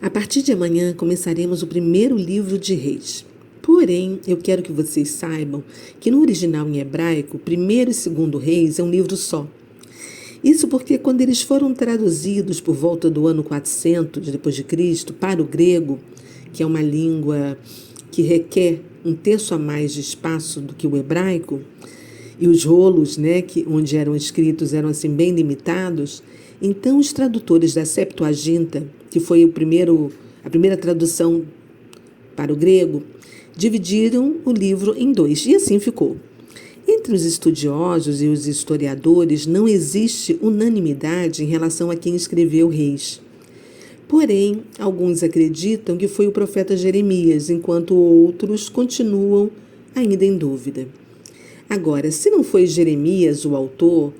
A partir de amanhã começaremos o primeiro livro de Reis. Porém, eu quero que vocês saibam que no original em hebraico, primeiro e segundo Reis é um livro só. Isso porque quando eles foram traduzidos por volta do ano 400 depois de Cristo para o grego, que é uma língua que requer um terço a mais de espaço do que o hebraico, e os rolos, onde eram escritos eram assim bem limitados, então os tradutores da Septuaginta, que foi a primeira tradução para o grego, dividiram o livro em dois, e assim ficou. Entre os estudiosos e os historiadores não existe unanimidade em relação a quem escreveu Reis. Porém, alguns acreditam que foi o profeta Jeremias, enquanto outros continuam ainda em dúvida. Agora, se não foi Jeremias o autor,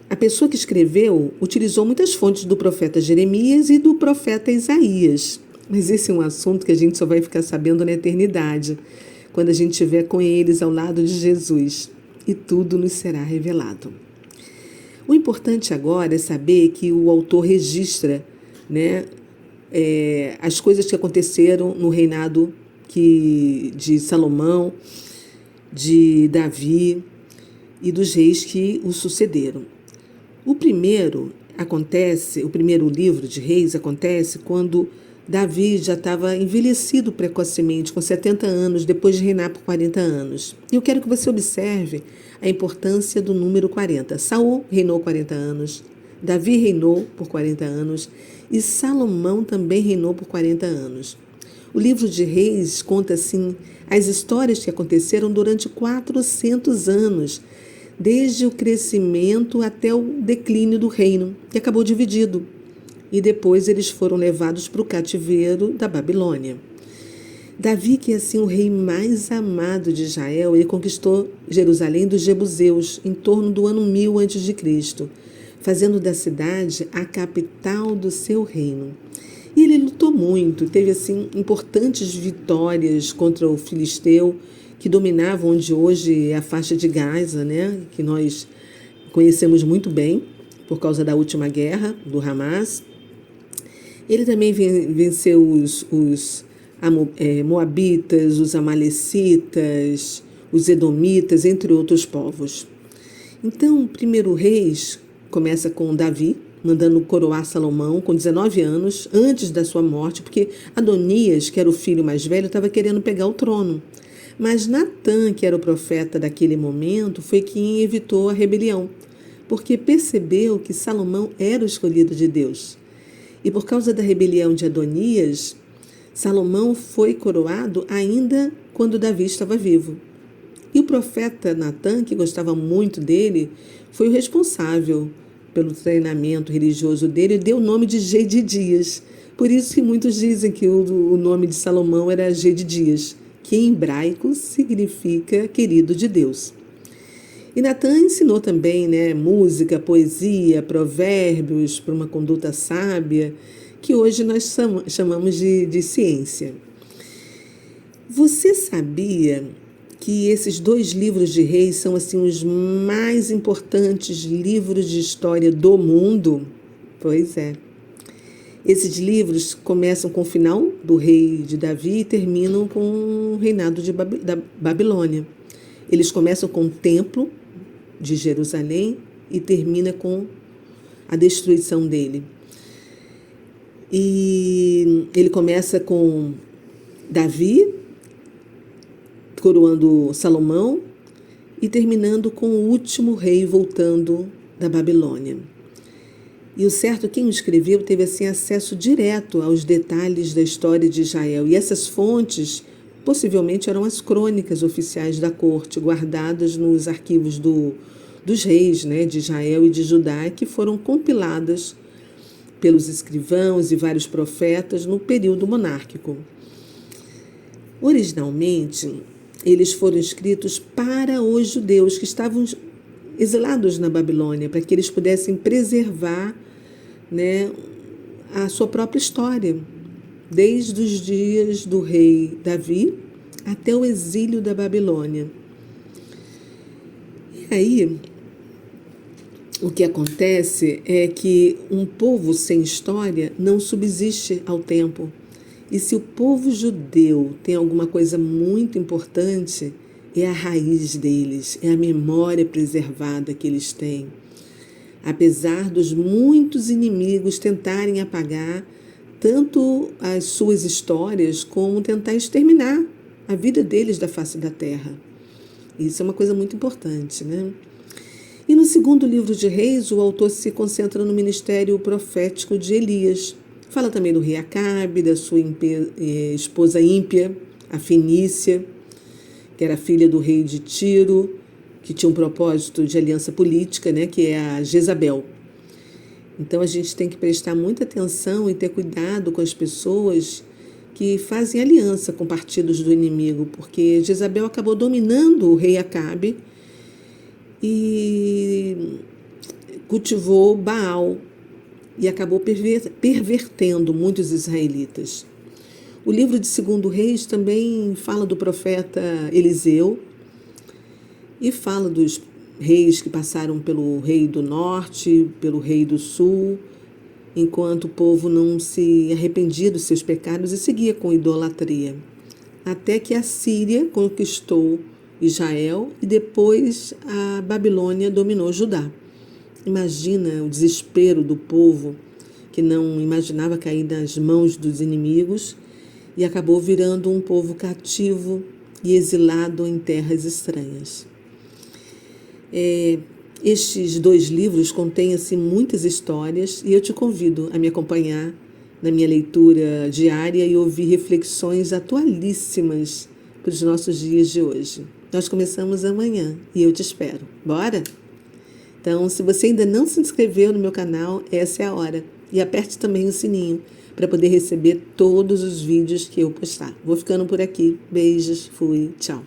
a pessoa que escreveu utilizou muitas fontes do profeta Jeremias e do profeta Isaías. Mas esse é um assunto que a gente só vai ficar sabendo na eternidade, quando a gente estiver com eles ao lado de Jesus, e tudo nos será revelado. O importante agora é saber que o autor registra, as coisas que aconteceram no reinado de Salomão, de Davi e dos reis que o sucederam. O primeiro livro de Reis acontece quando Davi já estava envelhecido precocemente, com 70 anos, depois de reinar por 40 anos. E eu quero que você observe a importância do número 40. Saul reinou 40 anos, Davi reinou por 40 anos e Salomão também reinou por 40 anos. O livro de Reis conta, assim, as histórias que aconteceram durante 400 anos, desde o crescimento até o declínio do reino, que acabou dividido. E depois eles foram levados para o cativeiro da Babilônia. Davi, que é assim o rei mais amado de Israel, ele conquistou Jerusalém dos jebuseus em torno do ano 1000 a.C., fazendo da cidade a capital do seu reino. E ele lutou muito, teve assim importantes vitórias contra o filisteu, que dominava onde hoje é a faixa de Gaza, que nós conhecemos muito bem por causa da última guerra do Hamas. Ele também venceu os moabitas, os amalecitas, os edomitas, entre outros povos. Então, o primeiro Reis começa com Davi, mandando coroar Salomão com 19 anos, antes da sua morte, porque Adonias, que era o filho mais velho, estava querendo pegar o trono. Mas Natã, que era o profeta daquele momento, foi quem evitou a rebelião, porque percebeu que Salomão era o escolhido de Deus. E por causa da rebelião de Adonias, Salomão foi coroado ainda quando Davi estava vivo. E o profeta Natã, que gostava muito dele, foi o responsável pelo treinamento religioso dele, e deu o nome de Gedidias. Por isso que muitos dizem que o nome de Salomão era Gedidias, que em hebraico significa querido de Deus. E Natã ensinou também música, poesia, provérbios para uma conduta sábia, que hoje nós chamamos de ciência. Você sabia que esses dois livros de Reis são assim os mais importantes livros de história do mundo? Pois é. Esses livros começam com o final do rei de Davi e terminam com o reinado da Babilônia. Eles começam com o templo de Jerusalém e termina com a destruição dele. E ele começa com Davi coroando Salomão e terminando com o último rei voltando da Babilônia. E o certo, quem o escreveu teve assim acesso direto aos detalhes da história de Israel. E essas fontes possivelmente eram as crônicas oficiais da corte, guardadas nos arquivos dos reis de Israel e de Judá, que foram compiladas pelos escrivãos e vários profetas no período monárquico. Originalmente, eles foram escritos para os judeus que estavam exilados na Babilônia, para que eles pudessem preservar a sua própria história, desde os dias do rei Davi até o exílio da Babilônia. E aí, o que acontece é que um povo sem história não subsiste ao tempo. E se o povo judeu tem alguma coisa muito importante, é a raiz deles, é a memória preservada que eles têm. Apesar dos muitos inimigos tentarem apagar tanto as suas histórias como tentar exterminar a vida deles da face da terra. Isso é uma coisa muito importante, né? E no segundo livro de Reis, o autor se concentra no ministério profético de Elias. Fala também do rei Acabe, da sua esposa ímpia, a Fenícia, que era filha do rei de Tiro, que tinha um propósito de aliança política, né, que é a Jezabel. Então a gente tem que prestar muita atenção e ter cuidado com as pessoas que fazem aliança com partidos do inimigo, porque Jezabel acabou dominando o rei Acabe e cultivou Baal e acabou pervertendo muitos israelitas. O livro de 2 Reis também fala do profeta Eliseu e fala dos reis que passaram pelo rei do norte, pelo rei do sul, enquanto o povo não se arrependia dos seus pecados e seguia com idolatria. Até que a Síria conquistou Israel e depois a Babilônia dominou Judá. Imagina o desespero do povo que não imaginava cair nas mãos dos inimigos e acabou virando um povo cativo e exilado em terras estranhas. Estes 2 livros contêm assim, muitas histórias e eu te convido a me acompanhar na minha leitura diária e ouvir reflexões atualíssimas para os nossos dias de hoje. Nós começamos amanhã e eu te espero. Bora? Então, se você ainda não se inscreveu no meu canal, essa é a hora. E aperte também o sininho para poder receber todos os vídeos que eu postar. Vou ficando por aqui. Beijos, fui, tchau.